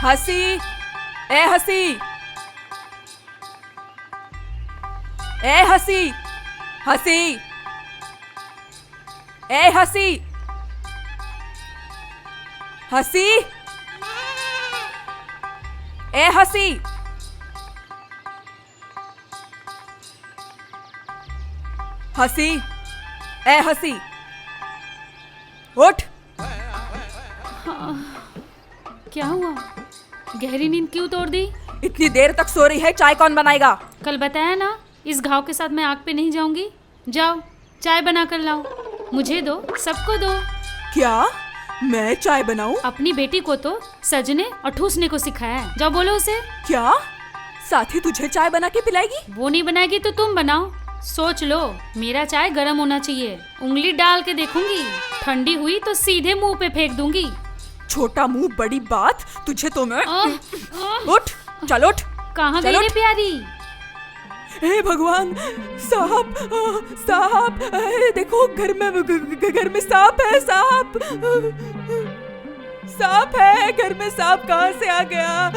हंसी, ए हंसी, ए हंसी, हंसी, ए हंसी, हंसी, ए हंसी, हंसी, ए हंसी, उठ। क्या हुआ? गहरी नींद क्यों तोड़ दी? इतनी देर तक सो रही है, चाय कौन बनाएगा? कल बताया ना, इस घाव के साथ मैं आग पे नहीं जाऊंगी। जाओ चाय बना कर लाओ, मुझे दो, सबको दो। क्या मैं चाय बनाऊं? अपनी बेटी को तो सजने और ठूसने को सिखाया है, जाओ बोलो उसे। क्या साथी तुझे चाय बना के पिलाएगी? वो नहीं बनाएगी तो तुम बनाओ। सोच लो, मेरा चाय गर्म होना चाहिए, उंगली डाल के देखूंगी, ठंडी हुई तो सीधे मुंह पे फेंक दूंगी। छोटा मुंह बड़ी बात, तुझे तो मैं। उठ, चल उठ। कहाँ चल गई रे उठ। प्यारी? हे भगवान, सांप, सांप, देखो घर में सांप है, सांप, सांप है घर में, सांप कहाँ से आ गया?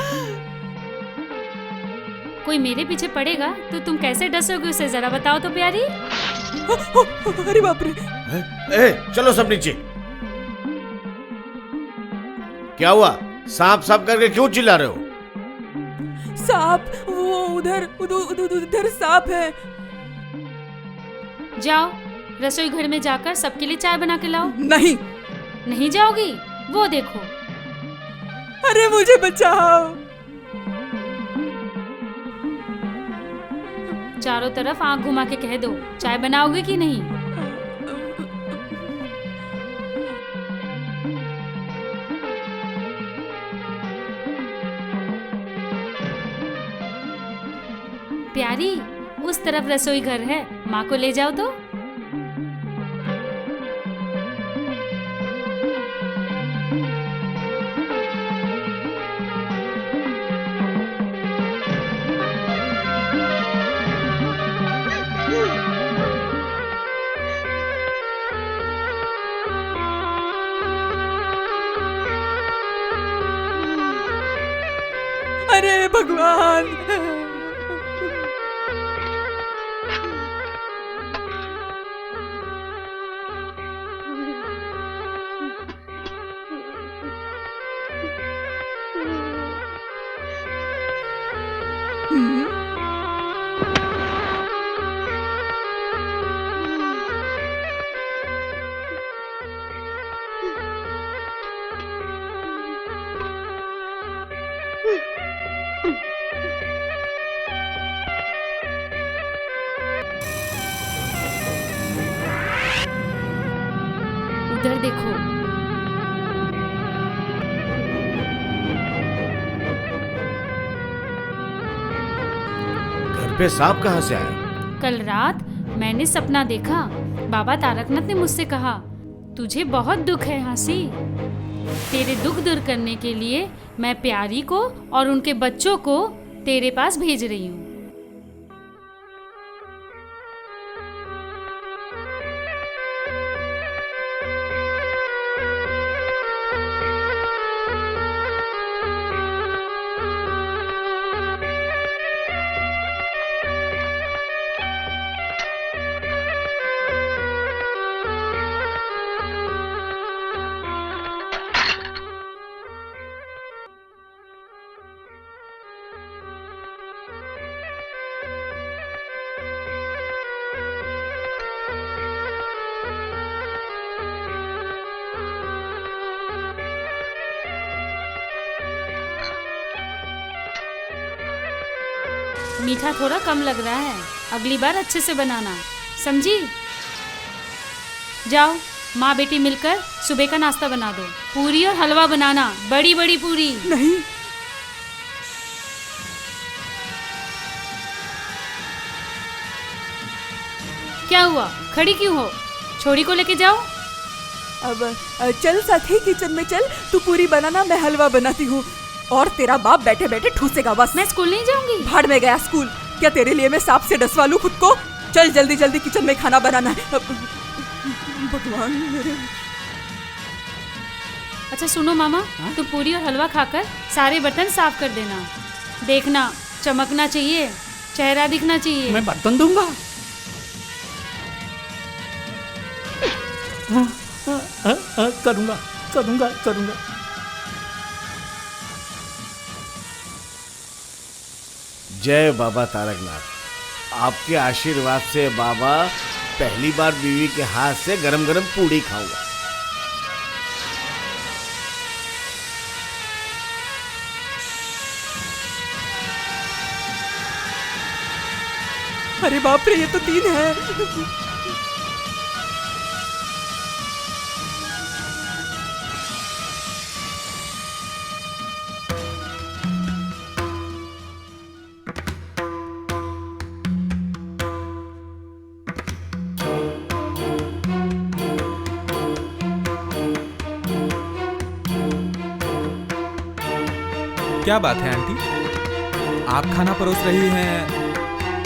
कोई मेरे पीछे पड़ेगा तो तुम कैसे डसोगे उसे, जरा बताओ तो प्यारी। अरे बाप रे। चलो सब नीचे। क्या हुआ? सांप सांप करके क्यों चिल्ला रहे हो? सांप, वो उधर सांप है। जाओ रसोई घर में जाकर सबके लिए चाय बना के लाओ। नहीं। नहीं जाओगी? वो देखो। अरे मुझे बचाओ। चारों तरफ आंख घुमा के कह दो, चाय बनाओगे कि नहीं? प्यारी, उस तरफ रसोई घर है, माँ को ले जाओ तो। अरे भगवान। उधर देखो। घर पे सांप कहाँ से आया? कल रात मैंने सपना देखा, बाबा तारकनाथ ने मुझसे कहा, तुझे बहुत दुख है हंसी, तेरे दुख दूर करने के लिए मैं प्यारी को और उनके बच्चों को तेरे पास भेज रही हूँ। मीठा थोड़ा कम लग रहा है, अगली बार अच्छे से बनाना, समझी? जाओ माँ बेटी मिलकर सुबह का नाश्ता बना दो, पूरी और हलवा बनाना, बड़ी बड़ी पूरी। नहीं। क्या हुआ, खड़ी क्यों हो? छोड़ी को लेके जाओ। अब चल साथी, किचन में चल, तू पूरी बनाना, मैं हलवा बनाती हूँ, और तेरा बाप बैठे बैठे ठूसेगा बस। मैं स्कूल नहीं जाऊंगी। भाड़ में गया स्कूल, क्या तेरे लिए मैं सांप से डसवा लूं खुद को? चल जल्दी जल्दी किचन में खाना बनाना है। भगवान मेरे। अच्छा सुनो मामा, तुम पूरी और हलवा खाकर सारे बर्तन साफ कर देना। देखना चमकना चाहिए, चेहरा दिखना चाहिए। मैं बर्तन दूंगा। करूंगा करूंगा करूंगा। जय बाबा तारकनाथ। आपके आशीर्वाद से बाबा पहली बार बीवी के हाथ से गरम गरम पूड़ी खाऊंगा। अरे बाप रे, ये तो 3 है। क्या बात है आंटी, आप खाना परोस रही हैं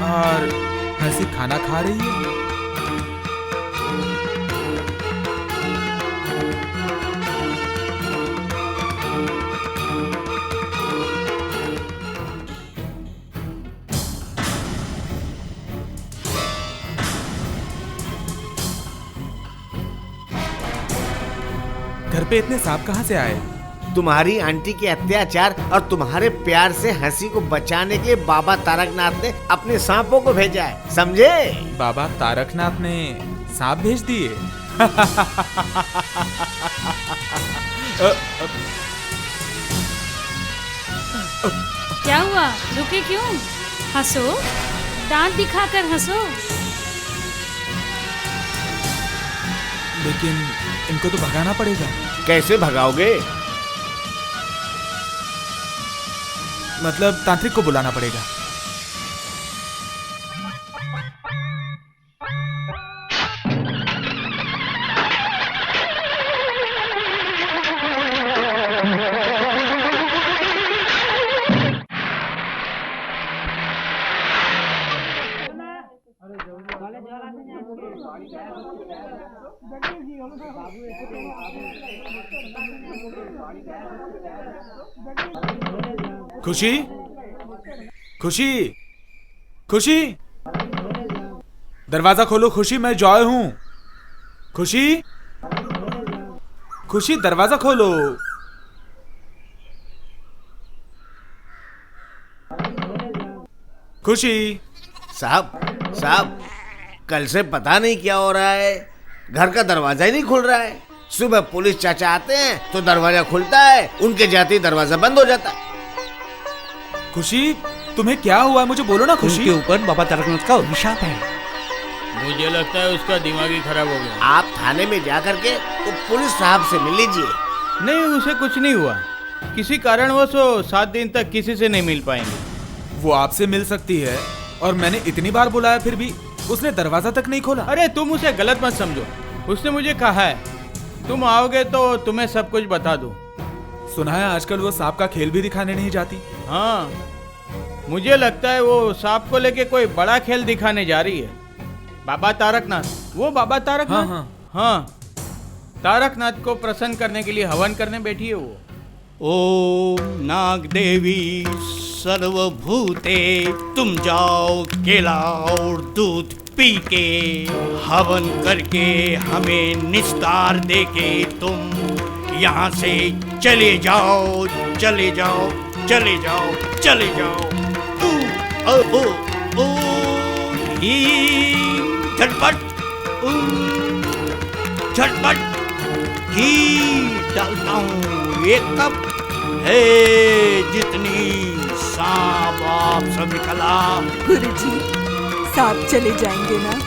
और हंसी खाना खा रही है। घर पे इतने सांप कहाँ से आए? तुम्हारी आंटी के अत्याचार और तुम्हारे प्यार से हंसी को बचाने के लिए बाबा तारकनाथ ने अपने सांपों को भेजा है, समझे? बाबा तारकनाथ ने सांप भेज दिए? क्या हुआ, रुके क्यों? हंसो, दांत दिखाकर हंसो। लेकिन इनको तो भगाना पड़ेगा। कैसे भगाओगे? मतलब तांत्रिक को बुलाना पड़ेगा। खुशी, खुशी, खुशी, दरवाजा खोलो। खुशी, मैं जॉय हूं। खुशी, खुशी, दरवाजा खोलो। खुशी। साहब, कल से पता नहीं क्या हो रहा है, घर का दरवाजा ही नहीं खुल रहा है। सुबह पुलिस चाचा आते हैं तो दरवाजा खुलता है, उनके जाते ही दरवाजा बंद हो जाता है। खुशी, तुम्हें क्या हुआ, मुझे बोलो ना। खुशी, उनके ऊपर बाबा तारकनाथ का अभिशाप है। मुझे लगता है उसका दिमाग ही खराब हो गया। आप थाने में जा करके वो पुलिस साहब से मिल लीजिए। नहीं, उसे कुछ नहीं हुआ। किसी कारणवश वो 7 दिन तक किसी से नहीं मिल पाएंगे। वो आपसे मिल सकती है और मैंने इतनी बार बुलाया फिर भी उसने दरवाजा तक नहीं खोला। अरे तुम उसे गलत मत समझो। उसने मुझे कहा है तुम आओगे तो तुम्हें सब कुछ बता दूं। सुना है आजकल वो सांप का खेल भी दिखाने नहीं जाती। हाँ, मुझे लगता है वो सांप को लेके कोई बड़ा खेल दिखाने जा रही है। बाबा तारकनाथ, वो बाबा तारकनाथ। हाँ, हाँ, तारकनाथ को प्रसन्न करने के लिए हवन करने बैठी है वो। ओम नाग देवी सर्वभूते, तुम जाओ केला और दूध पी के हवन करके हमें निस्तार दे के तुम यहाँ से चले जाओ, चले जाओ, चले जाओ, चले जाओ। ओ ओ ओ ही झटपट, झटपट घी डालता हूँ 1 कप है, जितनी सांप आप सब निकला। गुरुजी, सांप चले जाएंगे ना?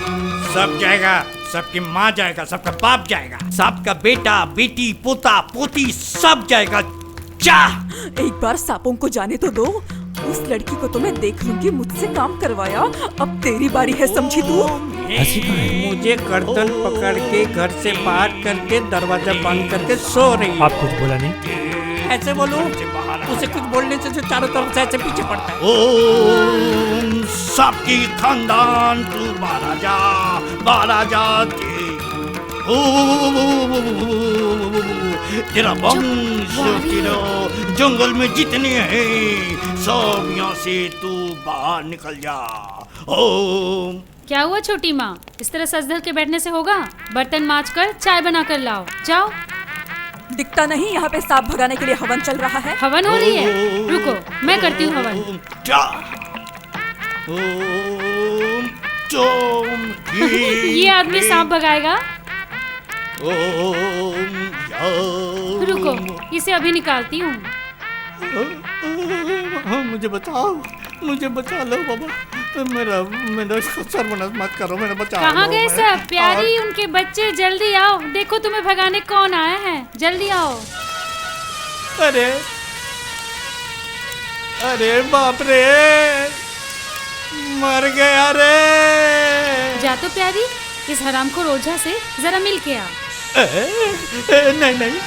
सब जाएगा, सबकी माँ जाएगा, सबका बाप जाएगा, सबका बेटा बेटी पोता पोती सब जाएगा। जा, एक बार सांपों को जाने तो दो। उस लड़की को तो मैं देख लूंगी, मुझसे काम करवाया, अब तेरी बारी है, समझी तू? मुझे गर्दन पकड़ के घर से बाहर करके दरवाजा बंद करके सो रही है। आप कुछ बोला नहीं? ऐसे बोलो, उसे कुछ बोलने से जो चारों तरफ से ऐसे पीछे पड़ता है। ओम सबकी खानदान तू बाहर जा, बाहर जा के तेरा वंश तेरा जंगल में जितने हैं सब यहाँ से तू बाहर निकल जा। ओम। क्या हुआ छोटी माँ, इस तरह सज धर के बैठने से होगा? बर्तन मांज कर चाय बना कर लाओ, जाओ। दिखता नहीं यहाँ पे सांप भगाने के लिए हवन चल रहा है? हवन हो रही है? रुको, मैं करती हूँ हवन। जा। ओम चोम ये आदमी सांप भगाएगा? ओम या। रुको, इसे अभी निकालती हूँ। मुझे बचाओ, मुझे बचा लो बाबा, मेरा सर्वनाश मत करो, मेरा बचाओ। कहाँ गए सब? प्यारी, उनके बच्चे, जल्दी आओ, देखो तुम्हें भगाने कौन आया है, जल्दी आओ। अरे अरे बाप रे, मर गया रे। जा तो प्यारी, इस हराम को रोजा से जरा मिल के आ। नहीं नहीं नहीं,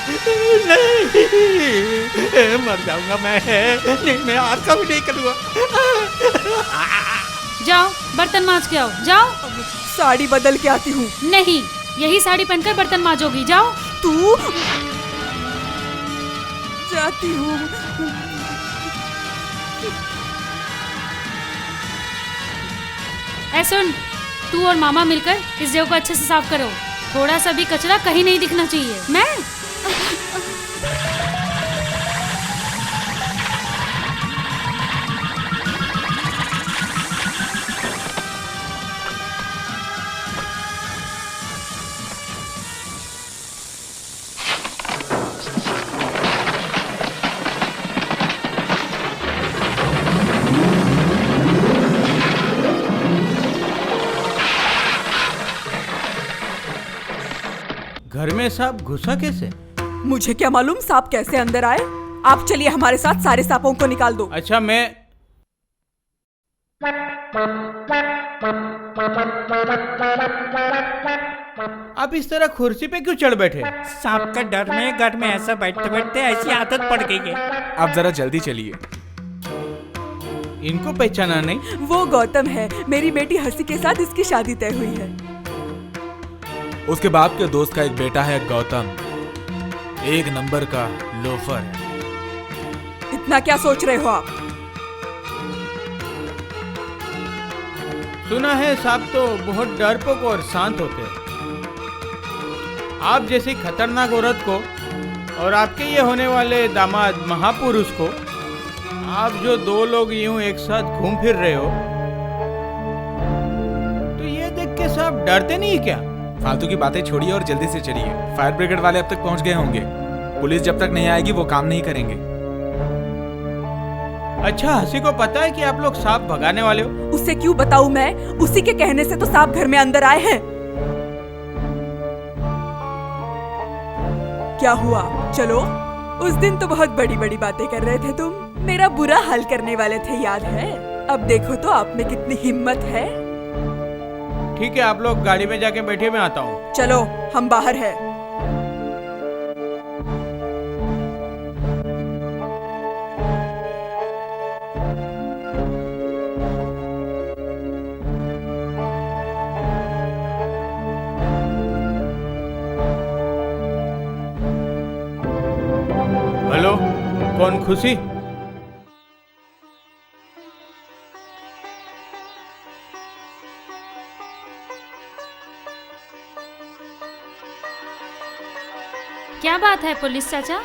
मर जाऊंगा मैं, नहीं मैं आज कभी नहीं करूँगा। जाओ बर्तन मांज के आओ, जाओ। साड़ी बदल के आती हूँ। नहीं, यही साड़ी पहनकर बर्तन मांजोगी, जाओ। तू जाती हूँ। ऐ सुन, तू और मामा मिलकर इस जगह को अच्छे से साफ करो, थोड़ा सा भी कचरा कहीं नहीं दिखना चाहिए। मैं घर में सांप घुसा कैसे? मुझे क्या मालूम सांप कैसे अंदर आए। आप चलिए हमारे साथ, सारे सांपों को निकाल दो। अच्छा मैं आप इस तरह कुर्सी पे क्यों चढ़ बैठे? सांप का डर में घर में ऐसा बैठते बैठते ऐसी आदत पड़ गई है। आप जरा जल्दी चलिए। इनको पहचाना नहीं? वो गौतम है, मेरी बेटी हंसी के साथ इसकी शादी तय हुई है। उसके बाप के दोस्त का एक बेटा है गौतम, एक नंबर का लोफर है। इतना क्या सोच रहे हो आप? सुना है सांप तो बहुत डरपोक और शांत होते हैं। आप जैसी खतरनाक औरत को और आपके ये होने वाले दामाद महापुरुष को, आप जो दो लोग यूं एक साथ घूम फिर रहे हो, तो ये देख के सांप डरते नहीं क्या? फालतू की बातें छोड़िए और जल्दी से चलिए। फायर ब्रिगेड वाले अब तक पहुंच गए होंगे। पुलिस जब तक नहीं आएगी वो काम नहीं करेंगे। अच्छा, हंसी को पता है कि आप लोग सांप भगाने वाले हो? उसे क्यों बताऊं मैं? उसी के कहने से तो सांप घर में अंदर आए हैं। क्या हुआ? चलो, उस दिन तो बहुत बड़ी बड़ी बातें कर रहे थे तुम, मेरा बुरा हाल करने वाले थे, याद है? अब देखो तो आप में कितनी हिम्मत है। ठीक है, आप लोग गाड़ी में जाके बैठे, मैं आता हूँ। चलो, हम बाहर हैं। हेलो, कौन? खुशी? क्या बात है पुलिस चाचा?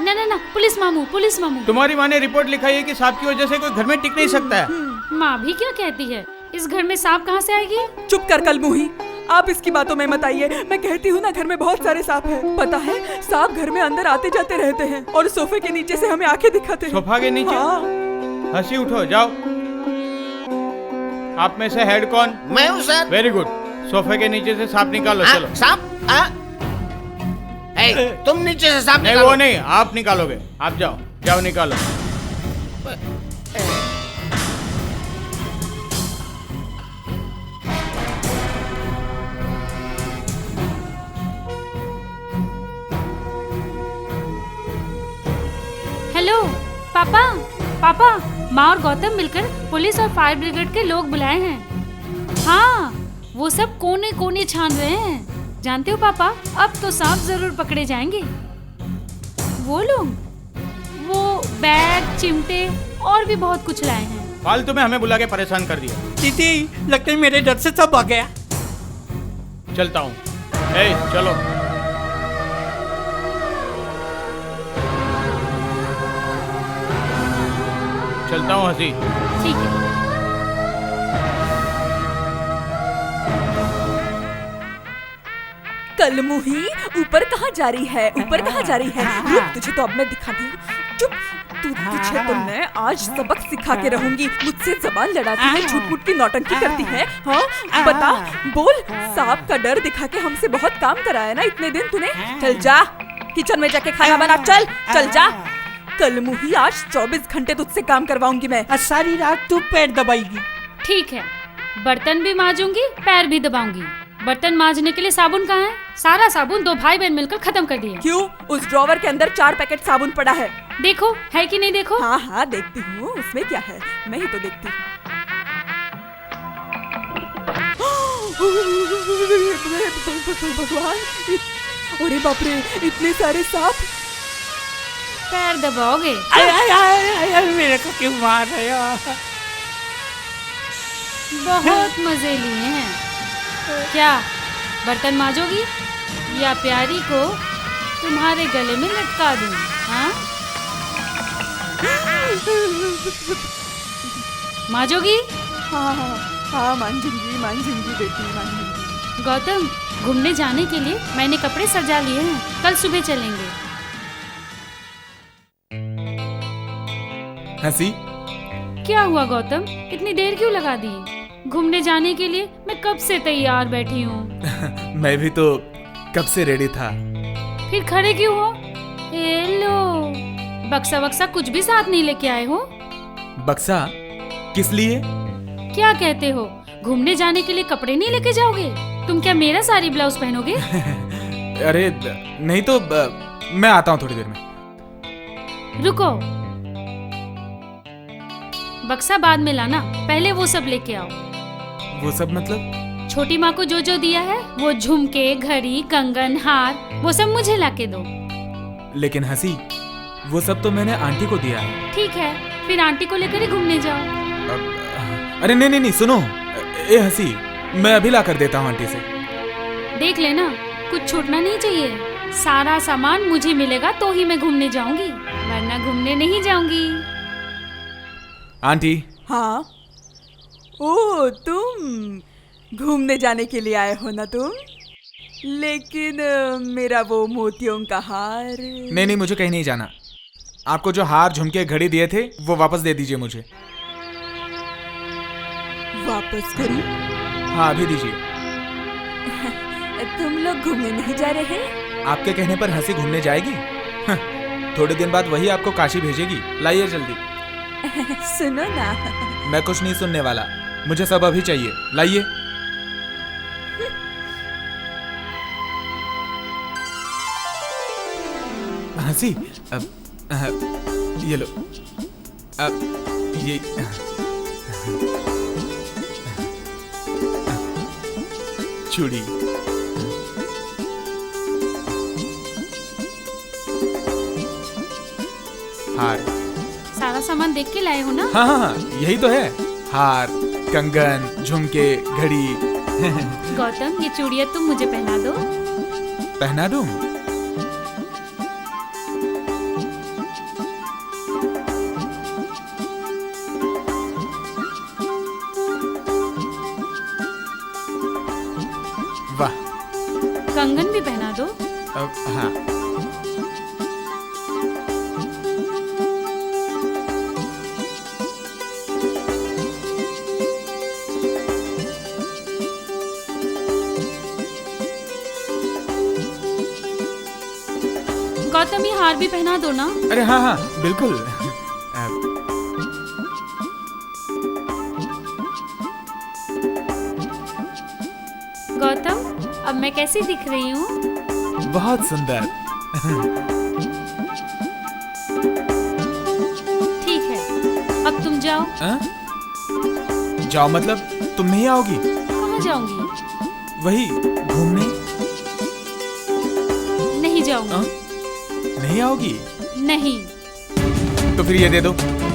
ना ना ना, पुलिस मामू, पुलिस मामू। तुम्हारी माँ ने रिपोर्ट लिखाई है कि सांप की वजह से कोई घर में टिक नहीं सकता है। माँ भी क्या कहती है? इस घर में सांप कहाँ से आएगी? चुप कर कलमुही, आप इसकी बातों में मत आइए। मैं कहती हूँ ना, घर में बहुत सारे सांप हैं। पता है, सांप घर में अंदर आते जाते रहते हैं और सोफे के नीचे से हमें आंखें दिखाते हैं। सोफा के नीचे? हाँ। हंसी, उठो, जाओ। आप में से हेड कौन? मैं हूँ सर। Very good. सोफे के नीचे से सांप निकालो, चलो। सांप? तुम नीचे से सांप नहीं, निकालो। वो नहीं, आप निकालोगे। आप जाओ, जाओ निकालो। हेलो पापा, पापा, माँ और गौतम मिलकर पुलिस और फायर ब्रिगेड के लोग बुलाए हैं। हाँ, वो सब कोने कोने छान रहे हैं। जानते हो पापा, अब तो सांप जरूर पकड़े जाएंगे। वो लोग, वो बैग, चिमटे और भी बहुत कुछ लाए हैं। फालतू में हमें बुला के परेशान कर दिया। दीदी, लगता है मेरे डर से सब आ गया। चलता हूँ। ए, चलो। चलता हूँ हंसी। ठीक है। कलमुही, ऊपर कहाँ जा रही है? ऊपर कहाँ जा रही है? रुक, तुझे तो अब मैं दिखाती हूँ। चुप। तुझे तो मैं आज सबक सिखा के रहूंगी। मुझसे जबान लड़ाती है, झूठ मूठ की नौटंकी करती है। हाँ, बता, बोल। सांप का डर दिखा के हमसे बहुत काम कराया ना इतने दिन तूने। चल जा, किचन में जाके खाना बना। चल चल जा। कलमुही, आज 24 घंटे तुझसे काम करवाऊंगी मैं। सारी रात तू पैर दबाएगी। ठीक है, बर्तन भी मांजूंगी, पैर भी दबाऊंगी। बर्तन मांजने के लिए साबुन कहाँ है? सारा साबुन दो भाई बहन मिलकर खत्म कर दिए। क्यों? उस ड्रॉवर के अंदर 4 पैकेट साबुन पड़ा है। देखो, है कि नहीं देखो? हाँ हाँ, देखती हूँ। उसमें क्या है, मैं ही तो देखती हूँ। भगवान, अरे बाप रे, इतने सारे सांप। पैर दबाओगे? मेरे को क्यों मार रहे हो? बहुत मजे लिए हैं। क्या बर्तन मांजोगी या प्यारी को तुम्हारे गले में लटका दूं? हाँ, मांजोगी? हाँ हाँ हाँ, मांझूंगी मांझूंगी बेटी, मांझूंगी। गौतम, घूमने जाने के लिए मैंने कपड़े सजा लिए हैं, कल सुबह चलेंगे। हंसी, क्या हुआ गौतम, इतनी देर क्यों लगा दी? घूमने जाने के लिए मैं कब से तैयार बैठी हूँ। मैं भी तो कब से रेडी था। फिर खड़े क्यों हो? हेलो, बक्सा वक्सा कुछ भी साथ नहीं लेके आए हो? बक्सा किस लिए? क्या कहते हो? घूमने जाने के लिए कपड़े नहीं लेके जाओगे? तुम क्या मेरा साड़ी ब्लाउज पहनोगे? अरे नहीं तो मैं आता हूँ थोड़ी देर में। रुको, बक्सा बाद में लाना, पहले वो सब लेके आओ। वो सब मतलब? छोटी माँ को जो जो दिया है, वो झुमके, घड़ी, कंगन, हार, वो सब मुझे लाके दो। लेकिन हंसी, वो सब तो मैंने आंटी को दिया है। ठीक है, फिर आंटी को लेकर ही घूमने जाओ। अरे नहीं नहीं नहीं, सुनो। ए हंसी, मैं अभी ला कर देता हूँ आंटी से। देख लेना, कुछ छूटना नहीं चाहिए। सारा सामान मुझे मिलेगा तो ही मैं घूमने जाऊंगी, वरना घूमने नहीं जाऊंगी। आंटी। हाँ, ओ तुम घूमने जाने के लिए आए हो ना तुम? लेकिन मेरा वो मोतियों का हार। नहीं नहीं, मुझे कहीं नहीं जाना। आपको जो हार, झुमके, घड़ी दिए थे वो वापस दे दीजिए मुझे। वापस करूं? हाँ, अभी दीजिए। तुम लोग घूमने नहीं जा रहे? आपके कहने पर हंसी घूमने जाएगी? थोड़े दिन बाद वही आपको काशी भेजेगी। लाइए जल्दी। सुनो ना। मैं कुछ नहीं सुनने वाला, मुझे सब अभी चाहिए। लाइए। हंसी, ये लो। ये चूड़ी। हार। सारा सामान देख के लाए हो ना? हाँ हाँ हाँ, यही तो है। हार, कंगन, झुमके, घड़ी। गौतम, ये चूड़ियाँ तुम मुझे पहना दो। पहना दूं? वाह। कंगन भी पहना दो। हाँ। गौतम, ये हार भी पहना दो ना। अरे हाँ हाँ, बिल्कुल। गौतम, अब मैं कैसी दिख रही हूँ? बहुत सुंदर। ठीक है, अब तुम जाओ। जाओ मतलब तुम नहीं आओगी? कहाँ जाऊंगी? वही घूमने। आऊंगी। नहीं आओगी? नहीं। तो फिर ये दे दो।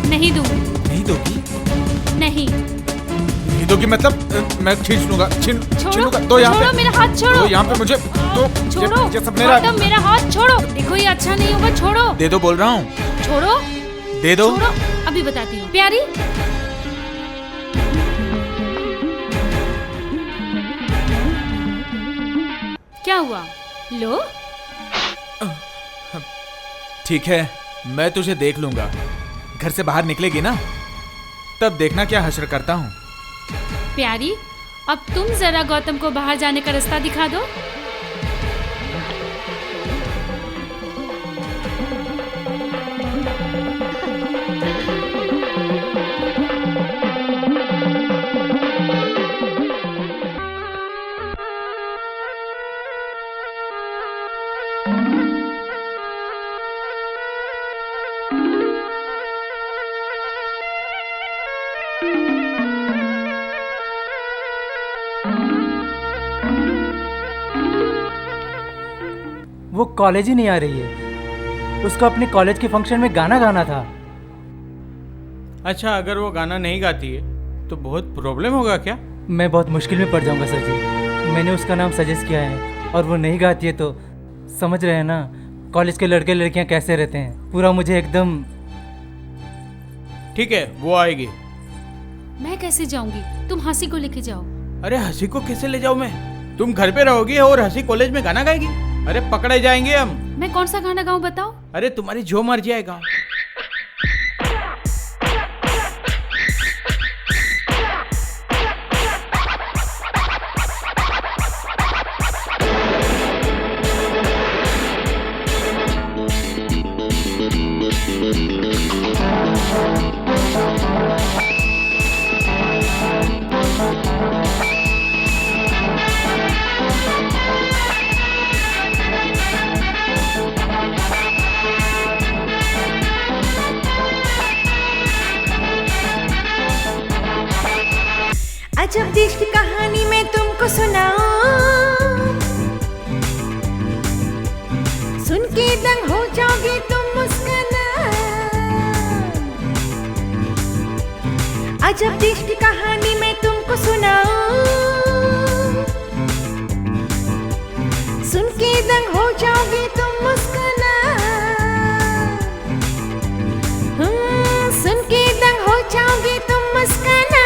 नहीं दूंगी। नहीं दोगी? नहीं। नहीं दोगी मतलब मैं छीन लूंगा, छीन छोड़ो, लूंगा। दो यहाँ छोड़ो पे, मेरा हाथ छोड़ो। दो यहाँ पे मुझे, दो छोड़ो, ये सब मेरा। गौतम मेरा हाथ छोड़ो। देखो ये अच्छा नहीं होगा, छोड़ो। दे दो बोल रहा हूँ। छोड़ो, दे दो। छोड़ो, अभी बताती हूँ। प्यारी, क्या हुआ? लो। ठीक है, मैं तुझे देख लूंगा। घर से बाहर निकलेगी ना, तब देखना क्या हश्र करता हूँ। प्यारी, अब तुम जरा गौतम को बाहर जाने का रास्ता दिखा दो। वो कॉलेज ही नहीं आ रही है। उसको अपने कॉलेज के फंक्शन में गाना गाना था। अच्छा, अगर वो गाना नहीं गाती है तो बहुत प्रॉब्लम होगा क्या? मैं बहुत मुश्किल में पड़ जाऊंगा सर जी। मैंने उसका नाम सजेस्ट किया है और वो नहीं गाती है तो समझ रहे हैं ना, कॉलेज के लड़के लड़कियां कैसे रहते हैं। पूरा मुझे एकदम। ठीक है, वो आएगी। मैं कैसे जाऊंगी? तुम हंसी को लेके जाओ। अरे हंसी को कैसे ले जाऊं मैं? तुम घर पे रहोगी और हंसी कॉलेज में गाना गाएगी? अरे पकड़े जाएंगे हम। मैं कौन सा गाना गाऊं बताओ? अरे तुम्हारी जो मर्जी आएगा। अजब देश की कहानी मैं तुमको सुनाऊं, सुन के दंग हो जाओगे तुम मुस्कुरा। अजब देश की कहानी मैं तुमको सुनाऊं, सुन के दंग हो जाओगे तुम मुस्कुरा। सुन के दंग हो जाओगे तुम मुस्कुरा।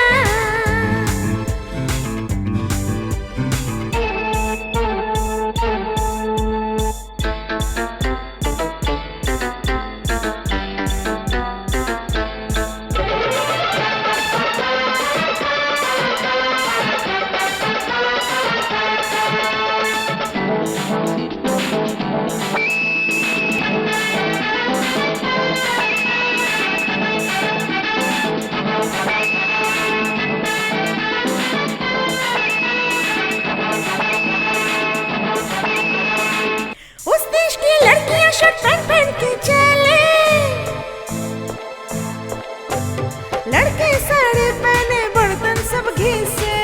लड़के साड़े पहने बर्तन सब घिसे।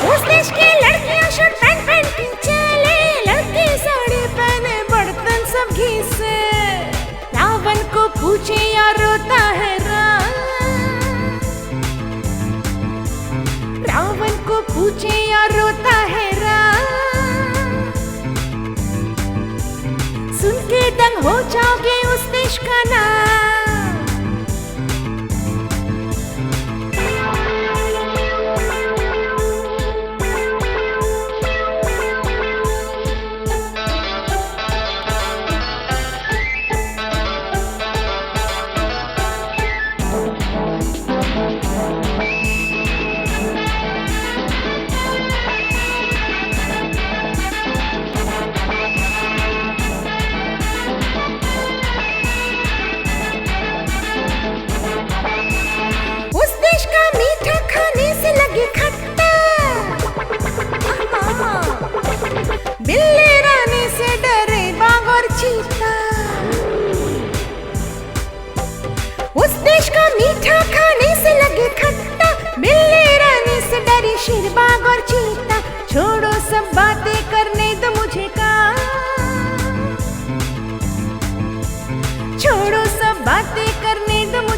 उस देश की लड़कियां शर्ट पैंट पहन के चले, लड़के साड़ी पहने बर्तन सब घिसे। रावण को पूछे या रोता है रावण को पूछे या रोता है सुन के दंग हो जाओगे उस देश का नाम।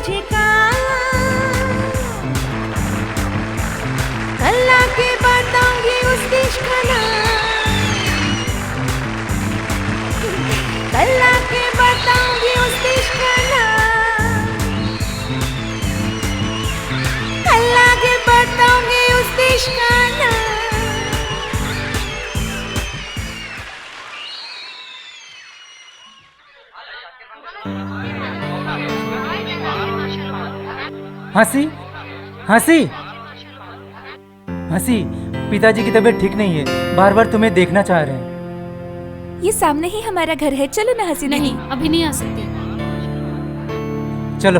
तुझे काम, कल आके बताऊंगी उस देश का नाम, कल आके बताऊंगी उस देश का नाम, कल आके बताऊंगी उस देश का नाम। हंसी हंसी हंसी, पिताजी की तबीयत ठीक नहीं है, बार बार तुम्हें देखना चाह रहे हैं। ये सामने ही हमारा घर है, चलो ना हंसी। नहीं, अभी नहीं आ सकती। चलो।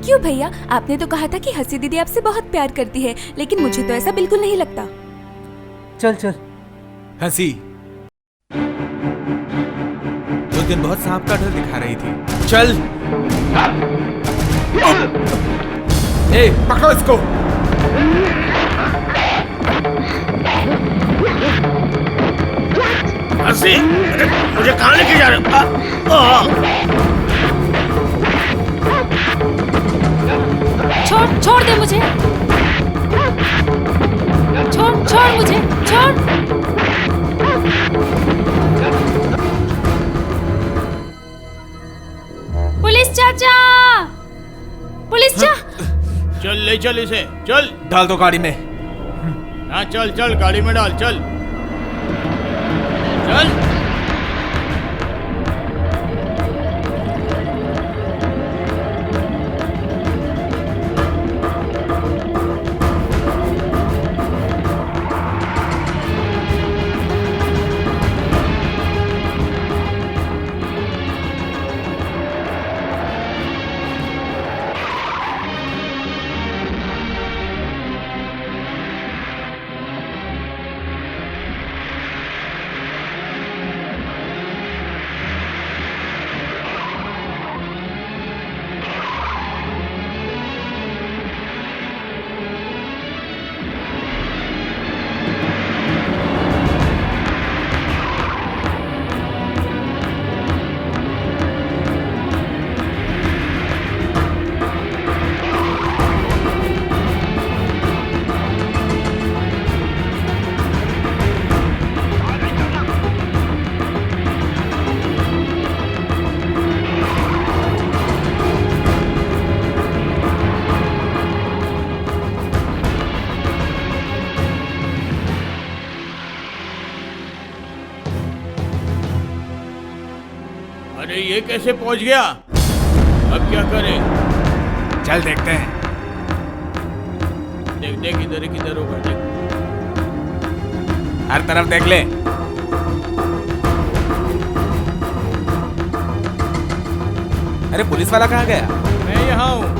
क्यों भैया, आपने तो कहा था कि हंसी दीदी आपसे बहुत प्यार करती है, लेकिन मुझे तो ऐसा बिल्कुल नहीं लगता। चल चल। हंसी उस दिन बहुत सांप का डर दिखा रही थी। चल। ए, पकड़ो इसको। हंसी, अरे मुझे कहाँ लेके जा रहे हो? छोड़ दे मुझे, छोड़ मुझे, छोड़। पुलिस चाचा, पुलिस चल ले चल इसे, चल डाल दो गाड़ी में। हाँ चल चल गाड़ी में डाल, चल चल। अरे ये कैसे पहुंच गया? अब क्या करें? चल देखते हैं। देख देख किधर होगा, देख। हर तरफ देख ले। अरे पुलिस वाला कहाँ गया? मैं यहाँ हूँ।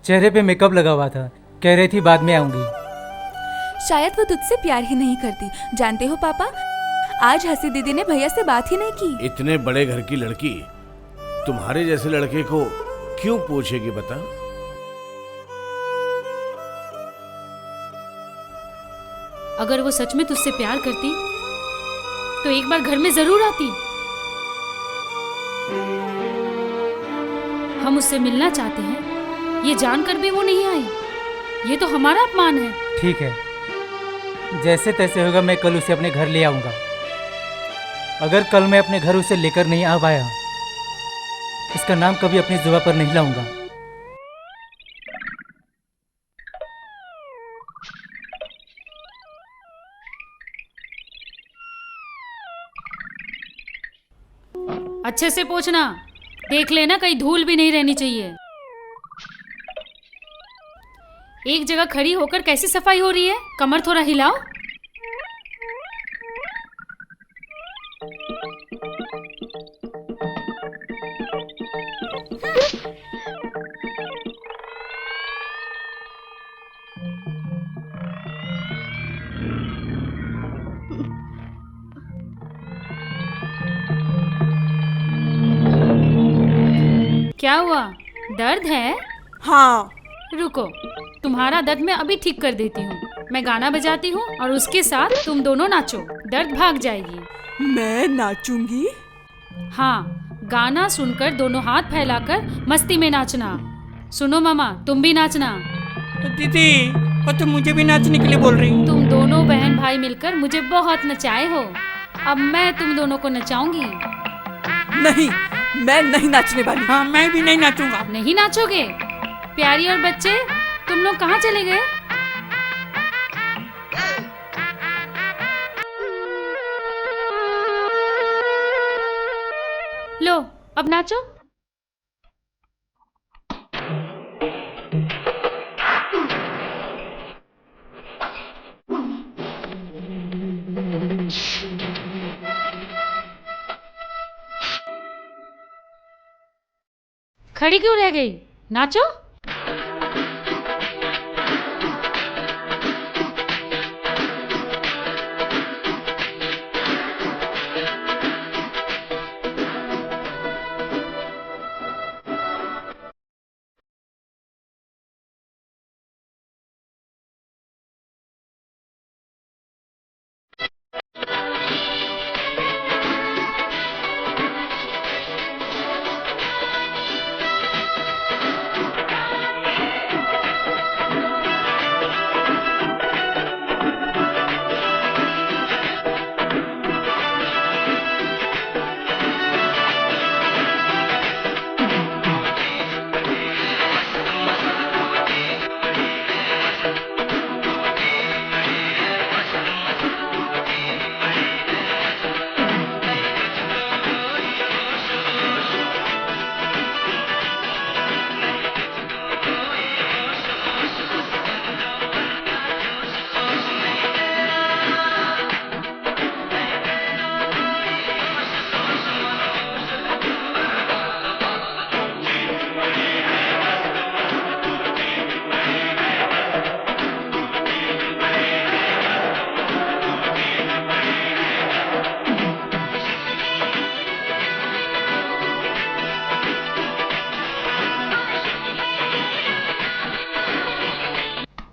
चेहरे पे मेकअप लगा हुआ था, कह रही थी बाद में आऊंगी। शायद वो तुझसे प्यार ही नहीं करती। जानते हो पापा, आज हंसी दीदी ने भैया से बात ही नहीं की। इतने बड़े घर की लड़की तुम्हारे जैसे लड़के को क्यों पूछेगी बता? अगर वो सच में तुझसे प्यार करती तो एक बार घर में जरूर आती। हम उससे मिलना चाहते हैं, ये जानकर भी वो नहीं आई। ये तो हमारा अपमान है। ठीक है, जैसे तैसे होगा, मैं कल उसे अपने घर ले आऊंगा। अगर कल मैं अपने घर उसे लेकर नहीं आ पाया, इसका नाम कभी अपनी जुबान पर नहीं लाऊंगा। अच्छे से पोंछना, देख लेना कहीं धूल भी नहीं रहनी चाहिए। एक जगह खड़ी होकर कैसी सफाई हो रही है? कमर थोड़ा हिलाओ। क्या हुआ? दर्द है? हाँ। रुको, तुम्हारा दर्द मैं अभी ठीक कर देती हूँ। मैं गाना बजाती हूँ और उसके साथ तुम दोनों नाचो, दर्द भाग जाएगी। मैं नाचूंगी? हाँ, गाना सुनकर दोनों हाथ फैलाकर मस्ती में नाचना। सुनो मामा, तुम भी नाचना। दीदी, वो तो मुझे भी नाचने के लिए बोल रही। तुम दोनों बहन भाई मिलकर मुझे बहुत नचाए हो, अब मैं तुम दोनों को नचाऊंगी। नहीं, मैं नहीं नाचने वाली। हाँ, मैं भी नहीं नाचूंगा। नहीं नाचोगे? प्यारी और बच्चे, तुम लोग कहाँ चले गए? लो, अब नाचो। खड़ी क्यों रह गई? नाचो।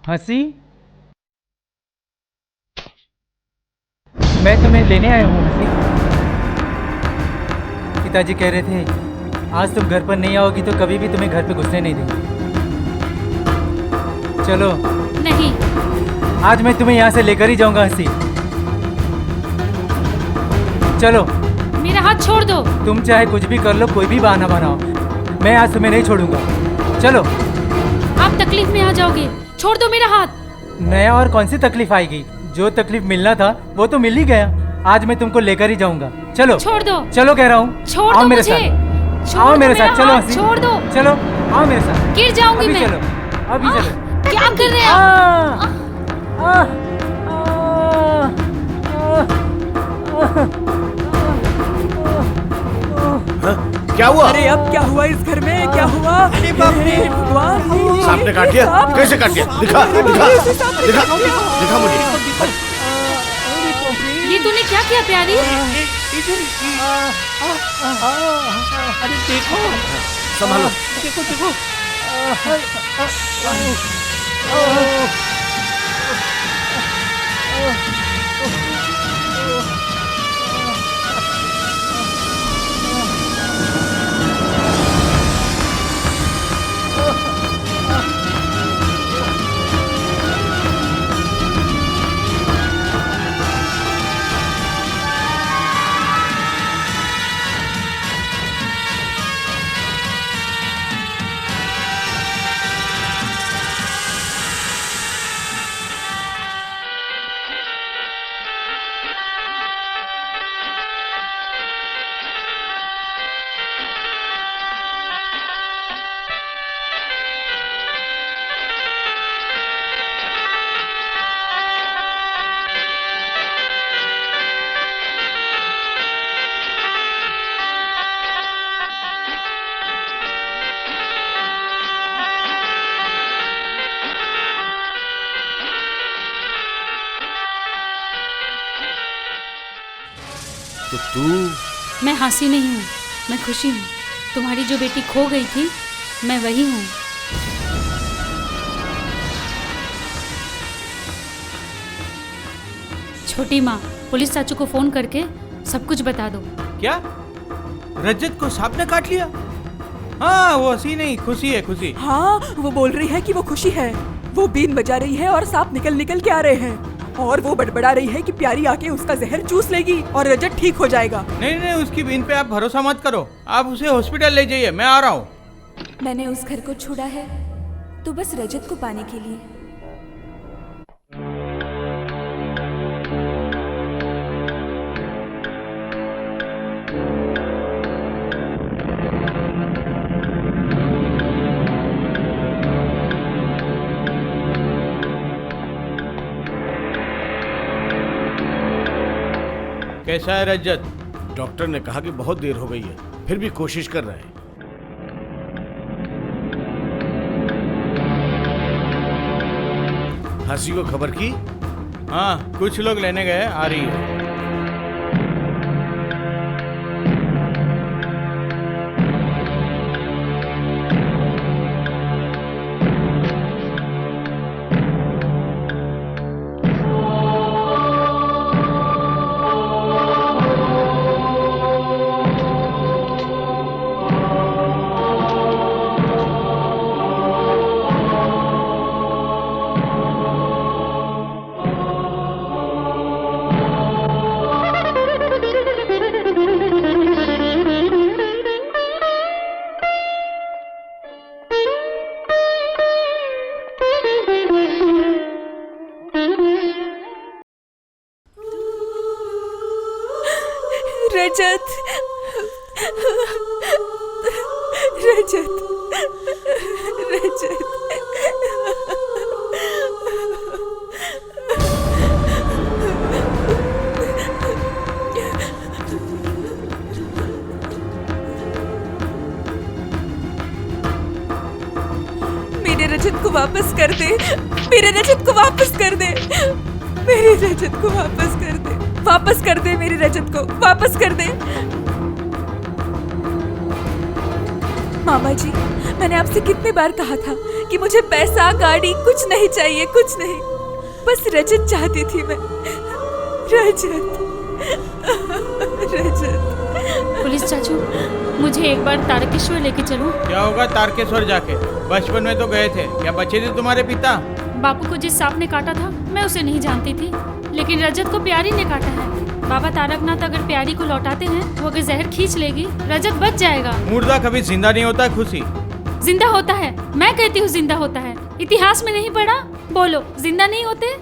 हंसी, मैं तुम्हें लेने आया हूँ हंसी। पिताजी कह रहे थे आज तुम घर पर नहीं आओगी तो कभी भी तुम्हें घर पे घुसने नहीं देंगे। चलो। नहीं, आज मैं तुम्हें यहाँ से लेकर ही जाऊंगा हंसी। चलो। मेरा हाथ छोड़ दो। तुम चाहे कुछ भी कर लो, कोई भी बहाना बनाओ, मैं आज तुम्हें नहीं छोड़ूंगा। चलो। आप तकलीफ में आ जाओगे, छोड़ दो मेरा हाथ। नया और कौन सी तकलीफ आएगी? जो तकलीफ मिलना था वो तो मिल ही गया। आज मैं तुमको लेकर ही जाऊंगा। चलो। छोड़ दो। चलो कह रहा हूँ। छोड़ आओ दो मेरे मुझे। साथ। आओ मेरे साथ। चलो हंसी। छोड़ दो। चलो आओ मेरे साथ। गिर जाऊंगी मैं। चलो अभी चलो। क्या कर रहे हो? क्या हुआ? अरे अब क्या हुआ इस घर में? क्या हुआ? अरे बाप रे! हे भगवान! सांप ने काट दिया? सांप! कैसे काट दिया? दिखा दिखा दिखा दिखा मुझे। ये तूने क्या किया प्यारी? अरे देखो, संभालो। देखो देखो। तो तू मैं हंसी नहीं हूँ, मैं खुशी हूँ। तुम्हारी जो बेटी खो गई थी, मैं वही हूँ। छोटी माँ, पुलिस चाचू को फोन करके सब कुछ बता दो। क्या? रजत को सांप ने काट लिया? हाँ, वो हंसी नहीं, खुशी है, खुशी। हाँ, वो बोल रही है कि वो खुशी है। वो बीन बजा रही है और सांप निकल निकल के आ रहे हैं। और वो बड़बड़ा रही है कि प्यारी आके उसका जहर चूस लेगी और रजत ठीक हो जाएगा। नहीं नहीं, उसकी बीन पे आप भरोसा मत करो। आप उसे हॉस्पिटल ले जाइए, मैं आ रहा हूँ। मैंने उस घर को छोड़ा है तो बस रजत को पाने के लिए। कैसा है रजत? डॉक्टर ने कहा कि बहुत देर हो गई है, फिर भी कोशिश कर रहे हैं। हंसी को खबर की? हाँ, कुछ लोग लेने गए, आ रही है। रजत, रजत, रजत। मेरे रजत को वापस कर दे, मेरे रजत को वापस कर दे, मेरे रजत को वापस कर दे, वापस कर दे मेरे रजत को, वापस कर दे। मामा जी, मैंने आपसे कितने बार कहा था कि मुझे पैसा गाड़ी कुछ नहीं चाहिए, कुछ नहीं, बस रजत चाहती थी मैं। रजत, रजत। पुलिस चाचू, मुझे एक बार तारकेश्वर लेके चलो। क्या होगा तारकेश्वर जाके? बचपन में तो गए थे, क्या बचे थे तुम्हारे पिता? बापू को जिस सांप ने काटा था, मैं उसे नहीं जानती थी, लेकिन रजत को प्यारी ने काटा है। बाबा तारकनाथ अगर प्यारी को लौटाते हैं, वो अगर जहर खींच लेगी, रजत बच जाएगा। मुर्दा कभी जिंदा नहीं होता खुशी। जिंदा होता है, मैं कहती हूँ जिंदा होता है। इतिहास में नहीं पढ़ा? बोलो, जिंदा नहीं होते?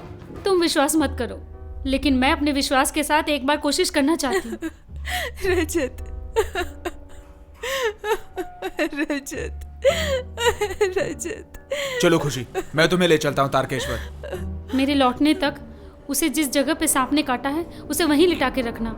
तुम विश्वास मत करो, लेकिन मैं अपने विश्वास के साथ एक बार कोशिश करना चाहती हूँ। रजत, रजत, रजत। चलो खुशी, मैं तुम्हें ले चलता हूँ तारकेश्वर। मेरे लौटने तक उसे जिस जगह पे सांप ने काटा है, उसे वहीं लिटा के रखना।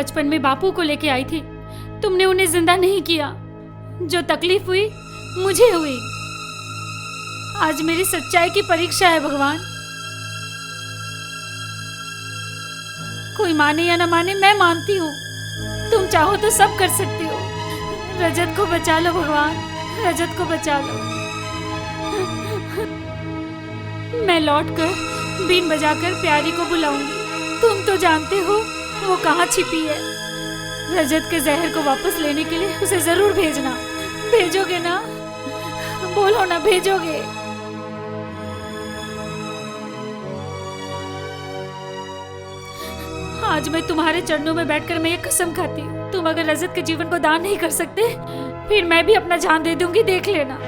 बचपन में बापू को लेके आई थी, तुमने उन्हें जिंदा नहीं किया। जो तकलीफ हुई मुझे हुई। आज मेरी सच्चाई की परीक्षा है भगवान। कोई माने या ना माने, मैं मानती हूँ तुम चाहो तो सब कर सकते हो। रजत को बचा लो भगवान, रजत को बचा लो। मैं लौटकर बीन बजाकर प्यारी को बुलाऊंगी। तुम तो जानते हो वो कहाँ छिपी है। रजत के जहर को वापस लेने के लिए उसे जरूर भेजना। भेजोगे ना? बोलो ना, भेजोगे? आज मैं तुम्हारे चरणों में बैठकर मैं ये कसम खाती हूँ, तुम अगर रजत के जीवन को दान नहीं कर सकते, फिर मैं भी अपना जान दे दूंगी, देख लेना।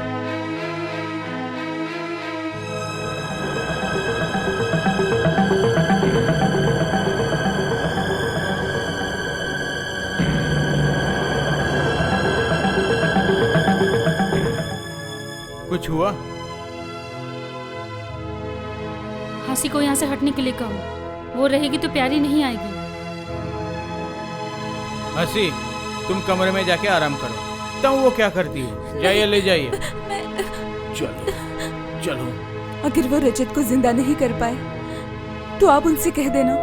कुछ हुआ? हासी को यहाँ से हटने के लिए कहो। वो रहेगी तो प्यारी नहीं आएगी। हंसी, तुम कमरे में जाके आराम करो। तब वो क्या करती है, जाइए ले जाइए। चलो चलो। अगर वो रजत को जिंदा नहीं कर पाए तो आप उनसे कह देना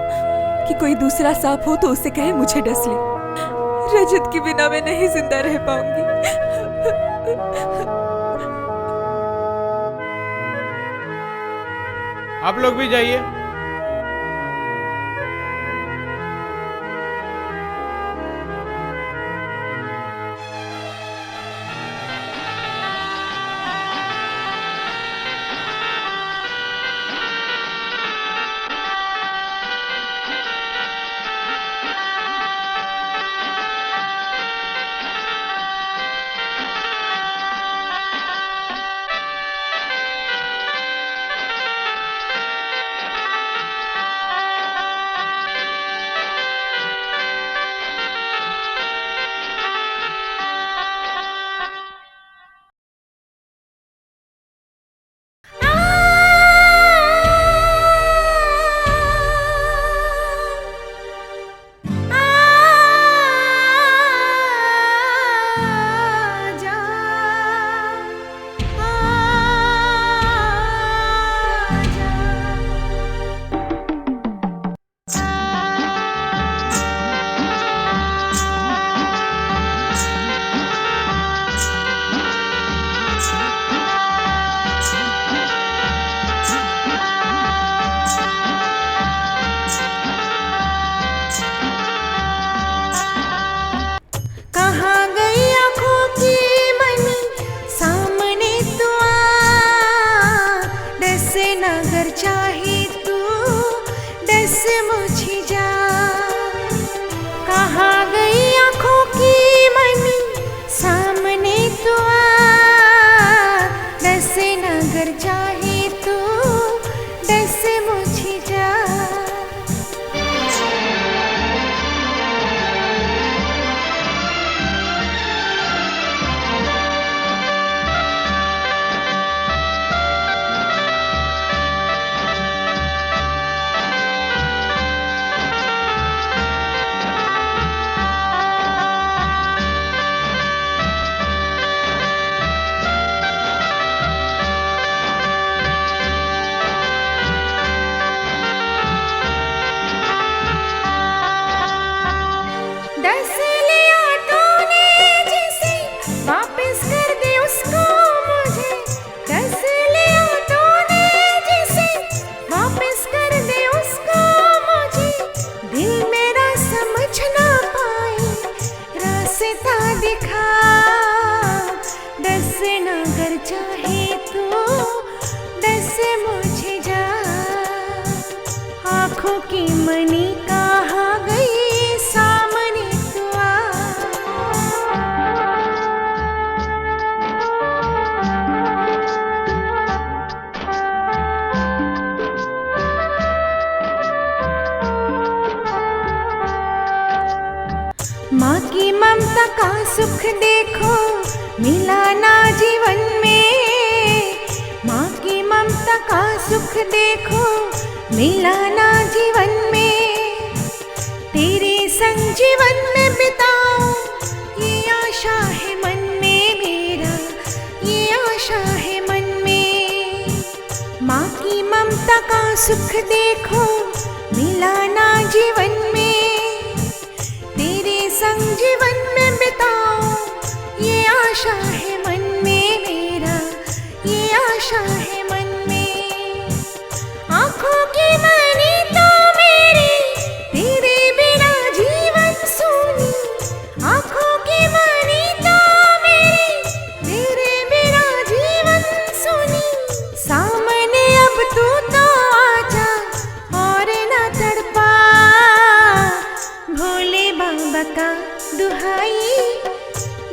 कि कोई दूसरा सांप हो तो उसे कहे मुझे डस ले। रजत के बिना मैं नहीं जिंदा रह पाऊंगी। आप लोग भी जाइए। माँ की ममता का सुख देखो मिला ना जीवन में। माँ की ममता का सुख देखो मिला ना जीवन में। तेरे संग जीवन में बिताऊं, ये आशा है मन में मेरा, ये आशा है मन में। माँ की ममता का सुख देखो मिला ना जीवन में, तेरे संग जीवन में बिताऊं, ये आशा है मन में मेरा, ये आशा है मन में। आँखों की मनी तो मेरी तेरे बिना जीवन सूनी, आँखों की मनी तो मेरी तेरे बिना जीवन सूनी। सामने अब तू तो आजा और ना तड़पा, भोले बाबा का दुहाई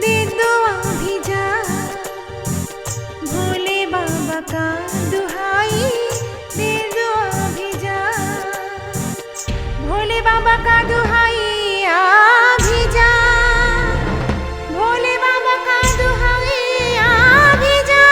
दे दुआ भी जा, भोले बाबा का दुहाई दे दुआ भी जा, भोले बाबा का दुहाई आ भी जा, भोले बाबा का दुहाई आ भी जा।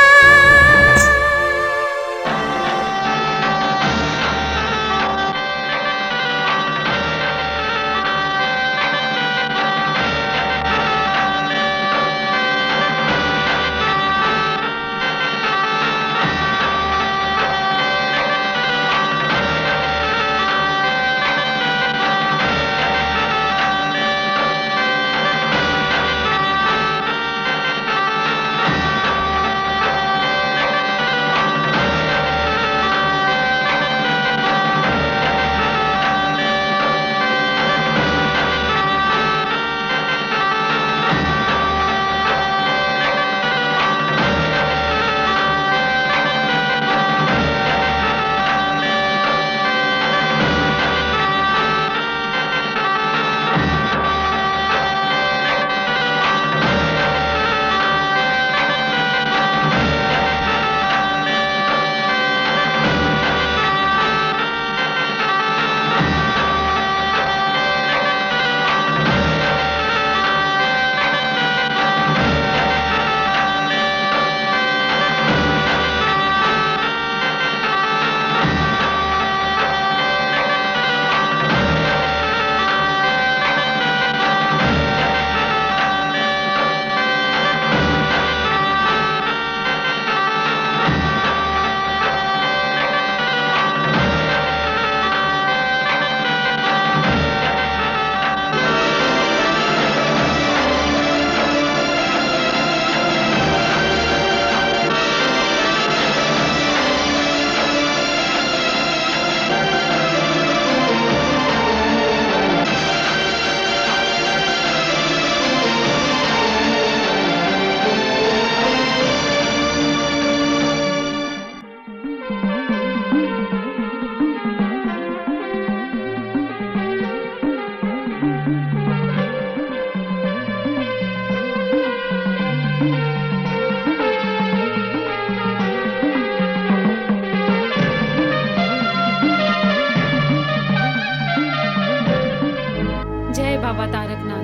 बाबा तारकनाथ।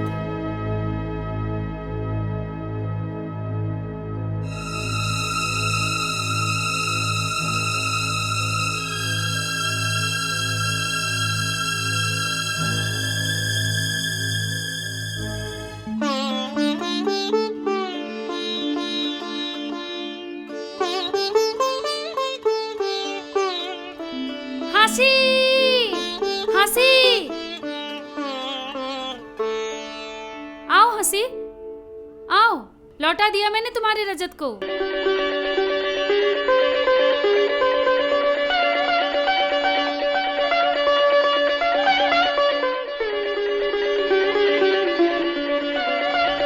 हंसी हंसी, आओ हंसी आओ, लौटा दिया मैंने तुम्हारे रजत को।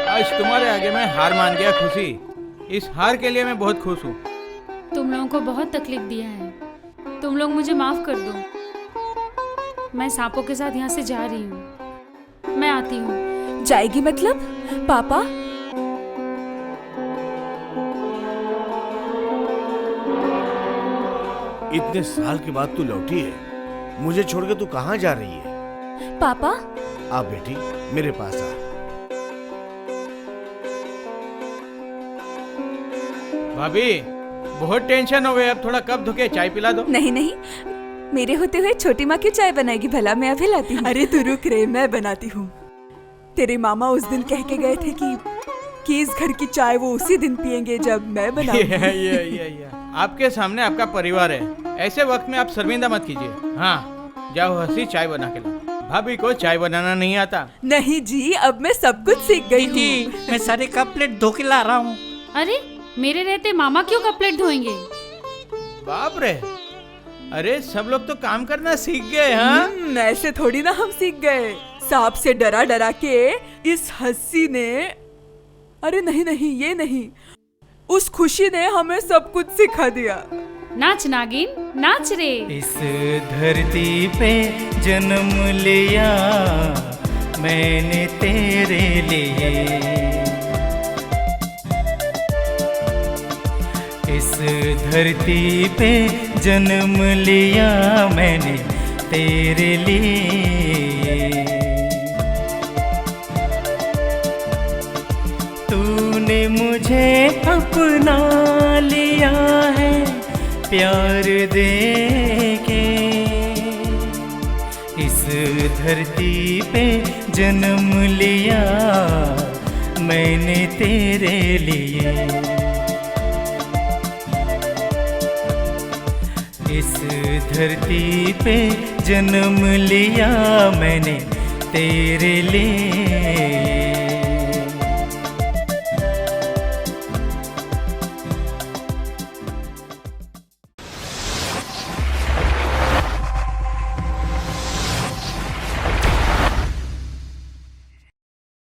आज तुम्हारे आगे मैं हार मान गया खुशी। इस हार के लिए मैं बहुत खुश हूँ। तुम लोगों को बहुत तकलीफ दिया है, तुम लोग मुझे माफ कर दो। मैं सांपों के साथ यहाँ से जा रही हूँ, मैं आती हूँ। जाएगी मतलब? पापा? इतने साल के बाद तू लौटी है, मुझे छोड़ के तू कहाँ जा रही है? पापा? आ बेटी, मेरे पास आ। भाभी बहुत टेंशन हो गई, अब थोड़ा कप धो के चाय पिला दो। नहीं नहीं, मेरे होते हुए छोटी माँ क्यों चाय बनाएगी भला, मैं अभी लाती हूँ। अरे तू रुक रे, मैं बनाती हूँ। तेरे मामा उस दिन कह के गए थे कि इस घर की चाय वो उसी दिन पियेंगे जब मैं बनाऊंगी। ये आपके सामने आपका परिवार है, ऐसे वक्त में आप शर्मिंदा मत कीजिए। हाँ जाओ हंसी, चाय बना के लाओ। भाभी को चाय बनाना नहीं आता? नहीं जी, अब मैं सब कुछ सीख गई दीदी हूँ। मैं सारे कप प्लेट धो के ला रहा हूँ। अरे मेरे रहते मामा क्यों कप प्लेट धोएंगे? बाप रे, अरे सब लोग तो काम करना सीख गए। हाँ ऐसे थोड़ी ना हम सीख गए। सांप से डरा डरा के इस हंसी ने, अरे नहीं ये नहीं, उस खुशी ने हमें सब कुछ सिखा दिया। नाच नागिन, नाच रे। इस धरती पे जन्म लिया मैंने तेरे लिए, इस धरती पे जन्म लिया मैंने तेरे लिए। तूने मुझे अपना लिया है प्यार दे के, इस धरती पे जन्म लिया मैंने तेरे लिए, इस धरती पे जन्म लिया मैंने तेरे लिए।